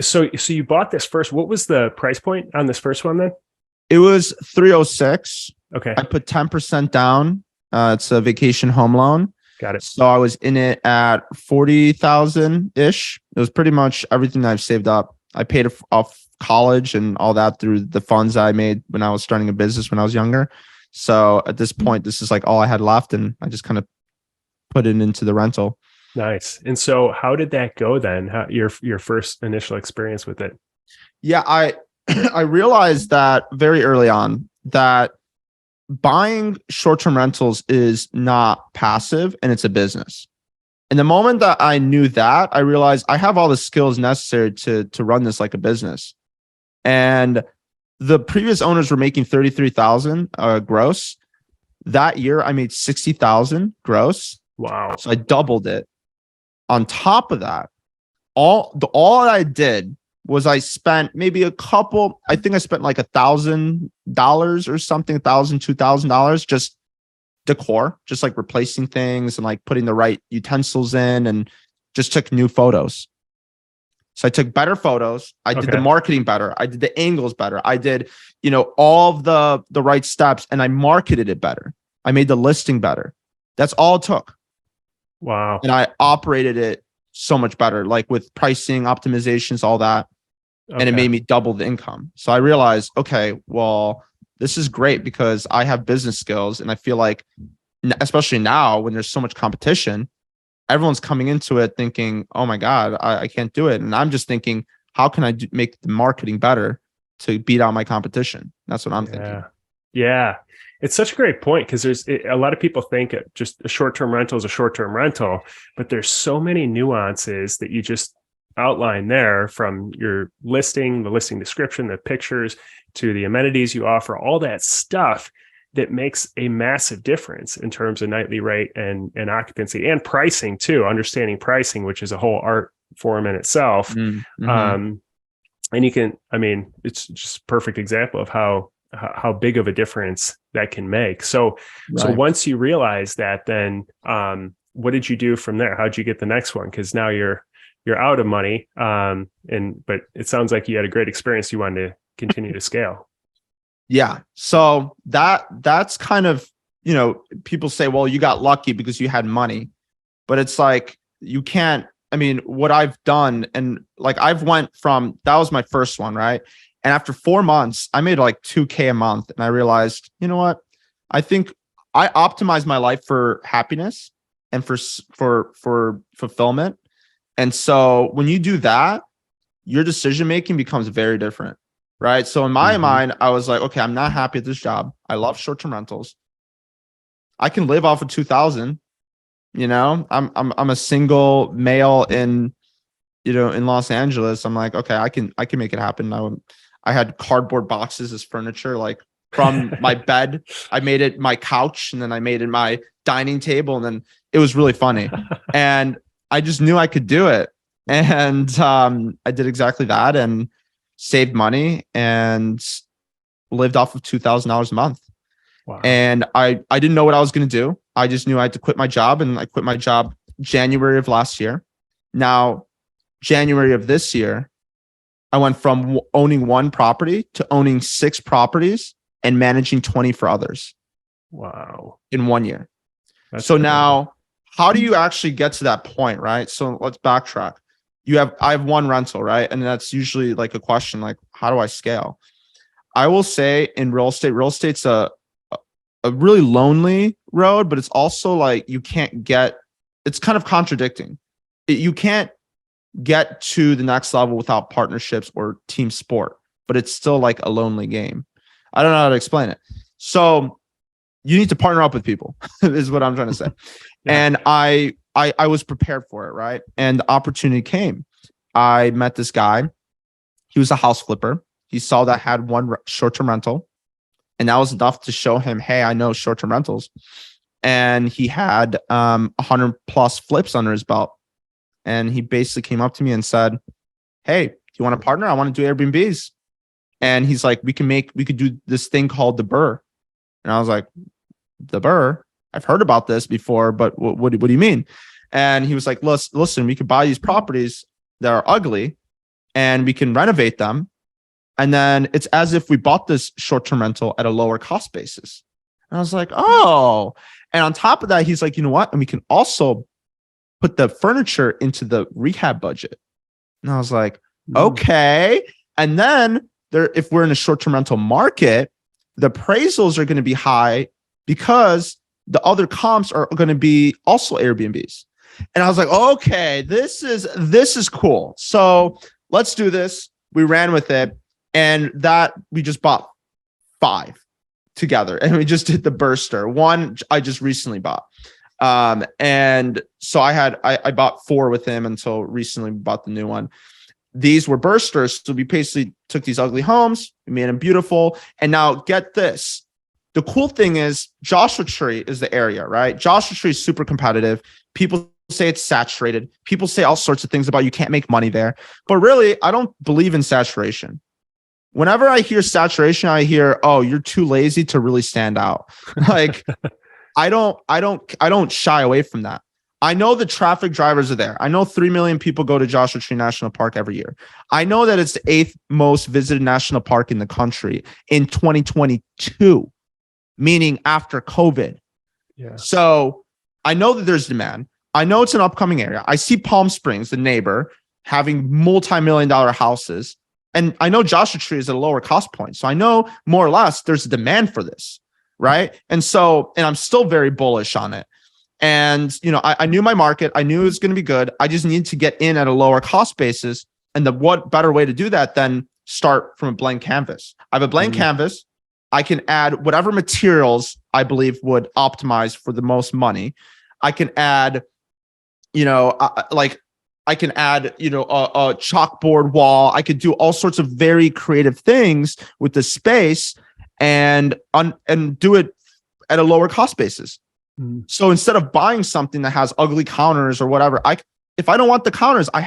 So you bought this first. What was the price point on this first one then? It was 306. Okay. I put 10% down. It's a vacation home loan. Got it. So I was in it at 40,000 ish. It was pretty much everything that I've saved up. I paid off college and all that through the funds I made when I was starting a business when I was younger. So at this point, this is like all I had left, and I just kind of put it into the rental. Nice. And so how did that go then? How, your first initial experience with it? Yeah, I I realized that very early on that buying short-term rentals is not passive and it's a business. And the moment that I knew that, I realized I have all the skills necessary to run this like a business. And the previous owners were making 33,000 gross. That year I made 60,000 gross. Wow. So I doubled it. On top of that, all I did was I spent maybe I think I spent like $1,000 or something, $2,000, just decor, just like replacing things and like putting the right utensils in, and just took new photos. So I took better photos. I did the marketing better. I did the angles better. I did, all of the right steps, and I marketed it better. I made the listing better. That's all it took. Wow. And I operated it so much better, like with pricing, optimizations, all that. And it made me double the income. So I realized, okay, well, this is great because I have business skills. And I feel like, especially now when there's so much competition, everyone's coming into it thinking, oh my God, I can't do it. And I'm just thinking, how can I make the marketing better to beat out my competition? That's what I'm thinking. Yeah. It's such a great point, because a lot of people think just a short-term rental is a short-term rental, but there's so many nuances that you just outlined there, from your listing, the listing description, the pictures, to the amenities you offer, all that stuff that makes a massive difference in terms of nightly rate and occupancy and pricing too, understanding pricing, which is a whole art form in itself. And it's just a perfect example of how big of a difference that can make. So once you realize that, then what did you do from there? How'd you get the next one? Because now you're out of money, but it sounds like you had a great experience. You wanted to continue to scale. Yeah. So that's kind of, people say, well, you got lucky because you had money, but it's like, you can't. What I've done, and like that was my first one, right? And after 4 months, I made like $2,000 a month. And I realized, you know what? I think I optimized my life for happiness and for fulfillment. And so when you do that, your decision-making becomes very different, right? So in my mind, I was like, okay, I'm not happy at this job. I love short-term rentals. I can live off of 2,000. I'm a single male in Los Angeles. I'm like, okay, I can make it happen. I had cardboard boxes as furniture, like from my bed. I made it my couch, and then I made it my dining table, and then it was really funny. And I just knew I could do it. And I did exactly that, and saved money and lived off of $2,000 a month. Wow. And I didn't know what I was going to do. I just knew I had to quit my job, and I quit my job January of last year. Now, January of this year, I went from owning one property to owning 6 properties and managing 20 for others. Wow. In 1 year. That's so incredible. Now, how do you actually get to that point, right? So let's backtrack. I have one rental, right? And that's usually like a question, like, how do I scale? I will say in real estate's a really lonely road, but it's also like it's kind of contradicting. You can't get to the next level without partnerships or team sport, but it's still like a lonely game. I don't know how to explain it. So you need to partner up with people is what I'm trying to say. And I was prepared for it, right? And the opportunity came. I met this guy. He was a house flipper. He saw that I had one short-term rental, and that was enough to show him, hey, I know short-term rentals. And he had 100 plus flips under his belt. And he basically came up to me and said, hey, do you want to partner? I want to do Airbnbs. And he's like, we could do this thing called the Burr. And I was like, the Burr? I've heard about this before, but what do you mean? And he was like, listen, we could buy these properties that are ugly and we can renovate them. And then it's as if we bought this short-term rental at a lower cost basis. And I was like, oh. And on top of that, he's like, you know what? And we can also put the furniture into the rehab budget. And I was like, okay. And then if we're in a short-term rental market, the appraisals are going to be high because the other comps are going to be also Airbnbs. And I was like, okay, this is cool. So let's do this. We ran with it. And that we just bought 5 together. And we just did the burster. One I just recently bought. And so I bought 4 with him until recently we bought the new one. These were bursters. So we basically took these ugly homes, we made them beautiful. And now get this. The cool thing is Joshua Tree is the area, right? Joshua Tree is super competitive. People say it's saturated. People say all sorts of things about you can't make money there. But really, I don't believe in saturation. Whenever I hear saturation, I hear, oh, you're too lazy to really stand out. Like, I don't shy away from that. I know the traffic drivers are there. I know 3 million people go to Joshua Tree National Park every year. I know that it's the 8th most visited national park in the country in 2022, meaning after COVID. Yeah. So I know that there's demand. I know it's an upcoming area. I see Palm Springs, the neighbor, having multi-million-dollar houses. And I know Joshua Tree is at a lower cost point. So I know more or less there's a demand for this, right? And I'm still very bullish on it. And, I knew my market. I knew it was going to be good. I just needed to get in at a lower cost basis. And what better way to do that than start from a blank canvas? I have a blank canvas. I can add whatever materials I believe would optimize for the most money. I can add, I can add, a chalkboard wall. I could do all sorts of very creative things with the space and do it at a lower cost basis. So instead of buying something that has ugly counters or whatever, if I don't want the counters, I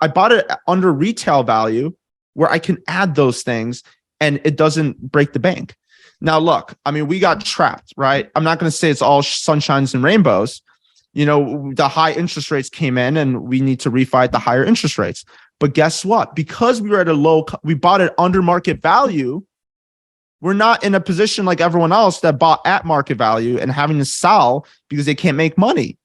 bought it under retail value where I can add those things and it doesn't break the bank. Now, look, I mean, we got trapped, right? I'm not going to say it's all sunshines and rainbows. The high interest rates came in and we need to refi at the higher interest rates. But guess what? Because we were at we bought it under market value. We're not in a position like everyone else that bought at market value and having to sell because they can't make money.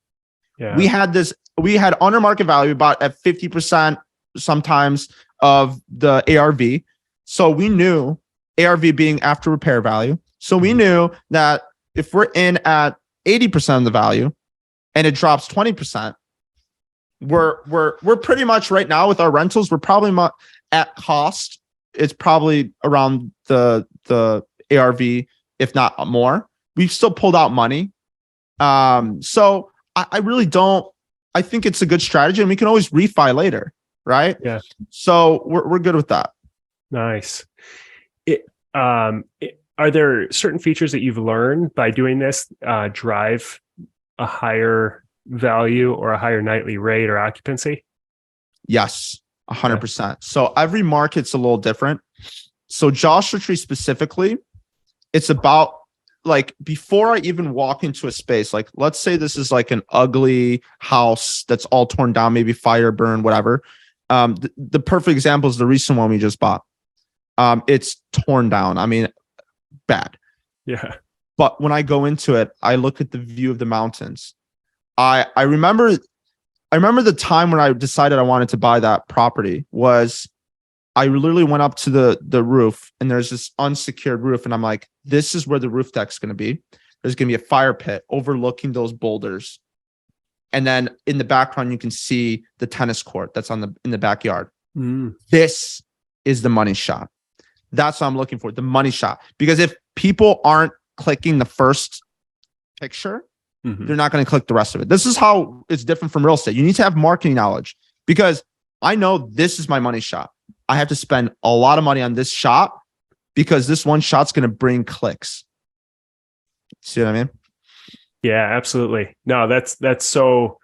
Yeah. We had under market value bought at 50% sometimes of the ARV. So we knew ARV being after repair value. So we knew that if we're in at 80% of the value, and it drops 20%, we're pretty much right now with our rentals, we're probably at cost. It's probably around the ARV, if not more. We've still pulled out money. So I really don't, I think it's a good strategy and we can always refi later, right? Yeah. So we're good with that. Nice. Are there certain features that you've learned by doing this drive a higher value or a higher nightly rate or occupancy? Yes, 100%. So every market's a little different. So Joshua Tree specifically, it's about like before I even walk into a space, like let's say this is like an ugly house that's all torn down, maybe fire burn, whatever. The perfect example is the recent one we just bought. It's torn down. I mean, bad. Yeah. But when I go into it, I look at the view of the mountains. I remember the time when I decided I wanted to buy that property was I literally went up to the roof and there's this unsecured roof. And I'm like, this is where the roof deck's going to be. There's going to be a fire pit overlooking those boulders. And then in the background, you can see the tennis court that's in the backyard. This is the money shot. That's what I'm looking for, the money shot. Because if people aren't clicking the first picture, they're not going to click the rest of it. This is how it's different from real estate. You need to have marketing knowledge because I know this is my money shot. I have to spend a lot of money on this shot because this one shot's going to bring clicks. See what I mean? Yeah, absolutely. No, that's so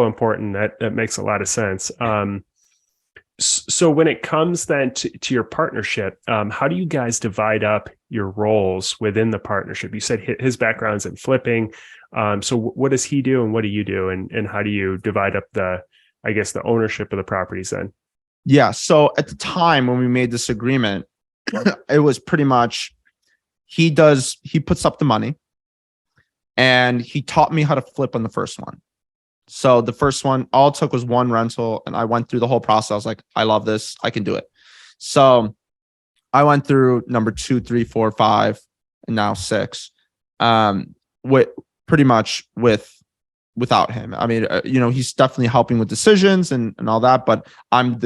important. That makes a lot of sense. So when it comes then to your partnership, how do you guys divide up your roles within the partnership? You said his background's in flipping. So what does he do and what do you do? And how do you divide up the ownership of the properties then? Yeah. So at the time when we made this agreement, it was pretty much he puts up the money and he taught me how to flip on the first one. So the first one, all it took was one rental and I went through the whole process. I was like, I love this. I can do it. So I went through number 2, 3, 4, 5, and now 6. With pretty much without him. I mean, he's definitely helping with decisions and all that, but I'm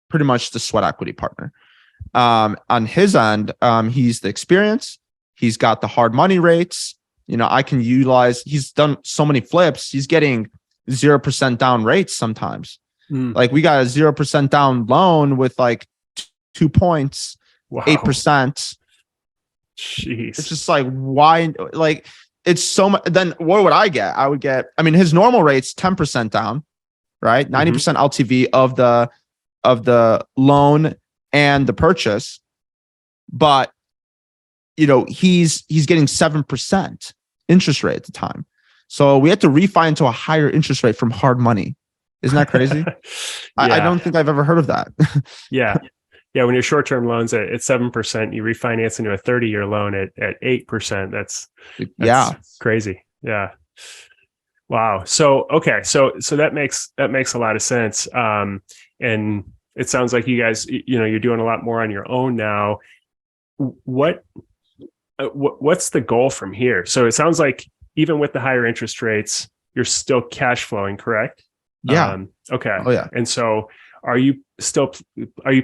pretty much the sweat equity partner. On his end, he's the experience. He's got the hard money rates. I can utilize, he's done so many flips. He's getting 0% down rates sometimes. Like we got a 0% down loan with like 2 points, wow. 8%. Jeez. It's just like, why? Like it's so much. Then what would I get? His normal rate's 10% down, right? 90% LTV of the loan and the purchase. But, he's getting 7% interest rate at the time. So we had to refi into a higher interest rate from hard money. Isn't that crazy? Yeah. I don't think I've ever heard of that. Yeah. Yeah. When your short-term loans at 7%, you refinance into a 30-year loan at 8%. That's crazy. Yeah. Wow. So, okay. So that makes a lot of sense. And it sounds like you guys, you're doing a lot more on your own now. What's the goal from here? So it sounds like even with the higher interest rates, you're still cash flowing, correct? Yeah. Okay. Oh yeah. And so are you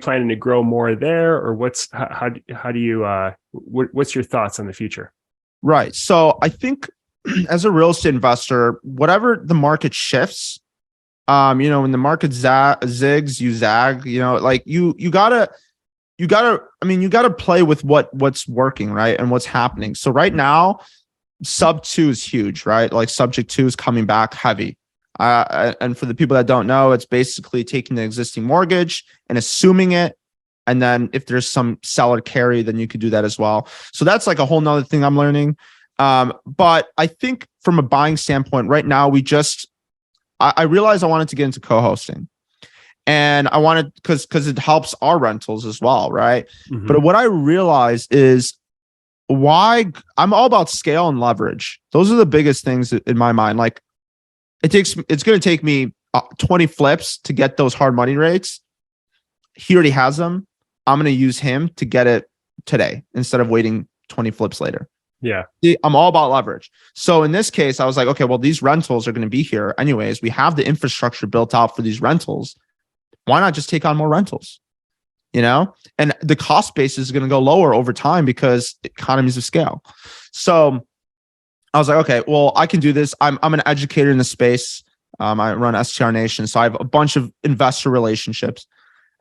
planning to grow more there, or what's your thoughts on the future? Right. So I think as a real estate investor, whatever the market shifts, when the market zigs, you zag, like you gotta play with what's working, right? And what's happening. So right now, sub 2 is huge, right? Like subject 2 is coming back heavy. And for the people that don't know, it's basically taking the existing mortgage and assuming it. And then if there's some seller carry, then you could do that as well. So that's like a whole nother thing I'm learning. But I think from a buying standpoint, right now, I realized I wanted to get into co-hosting. And I wanted, because it helps our rentals as well, right? Mm-hmm. But what I realized is why I'm all about scale and leverage. Those are the biggest things in my mind. Like it's going to take me 20 flips to get those hard money rates. He already has them. I'm going to use him to get it today instead of waiting 20 flips later. Yeah. I'm all about leverage. So in this case, I was like, okay, well, these rentals are going to be here anyways. We have the infrastructure built out for these rentals. Why not just take on more rentals? And the cost base is going to go lower over time because economies of scale. So I was like, okay, well, I can do this. I'm an educator in the space. I run STR Nation. So I have a bunch of investor relationships.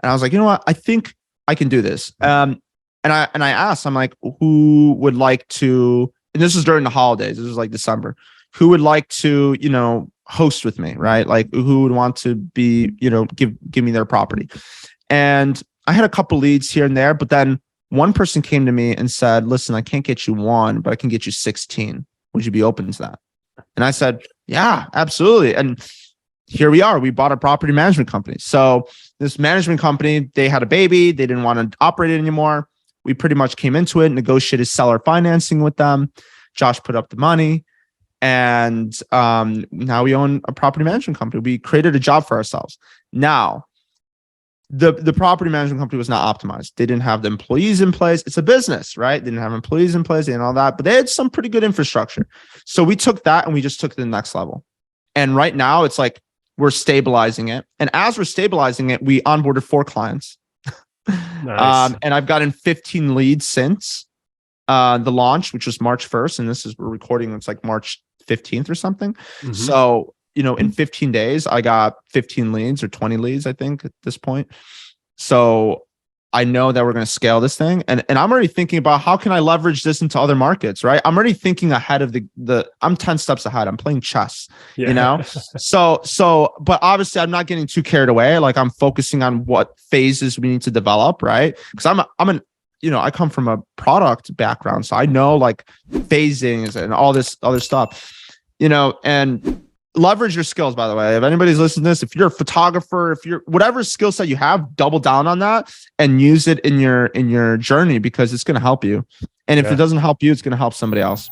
And I was like, you know what? I think I can do this. And I asked, I'm like, who would like to, and this was during the holidays. This was like December. Who would like to, host with me, right? Like who would want to be, give me their property. And I had a couple leads here and there, but then one person came to me and said, listen, I can't get you 1, but I can get you 16. Would you be open to that? And I said, yeah, absolutely. And here we are. We bought a property management company. So this management company, they had a baby. They didn't want to operate it anymore. We pretty much came into it, negotiated seller financing with them. Josh put up the money. And now we own a property management company. We created a job for ourselves. Now, the property management company was not optimized. They didn't have the employees in place. It's a business, right? They didn't have employees in place and all that, but they had some pretty good infrastructure. So we took that and we just took it to the next level. And right now it's like we're stabilizing it. And as we're stabilizing it, we onboarded 4 clients. Nice. And I've gotten 15 leads since the launch, which was March 1st. And we're recording, it's like March 15th or something. Mm-hmm. So, in 15 days, I got 15 leads or 20 leads, I think, at this point. So I know that we're going to scale this thing. And I'm already thinking about how can I leverage this into other markets, right? I'm already thinking ahead of I'm 10 steps ahead. I'm playing chess, So, but obviously I'm not getting too carried away. Like I'm focusing on what phases we need to develop, right? Because I come from a product background. So I know like phasing and all this other stuff. and leverage your skills, by the way. If anybody's listening to this, if you're a photographer, if you're whatever skill set you have, double down on that and use it in your journey, because it's going to help you. And if it doesn't help you, it's going to help somebody else.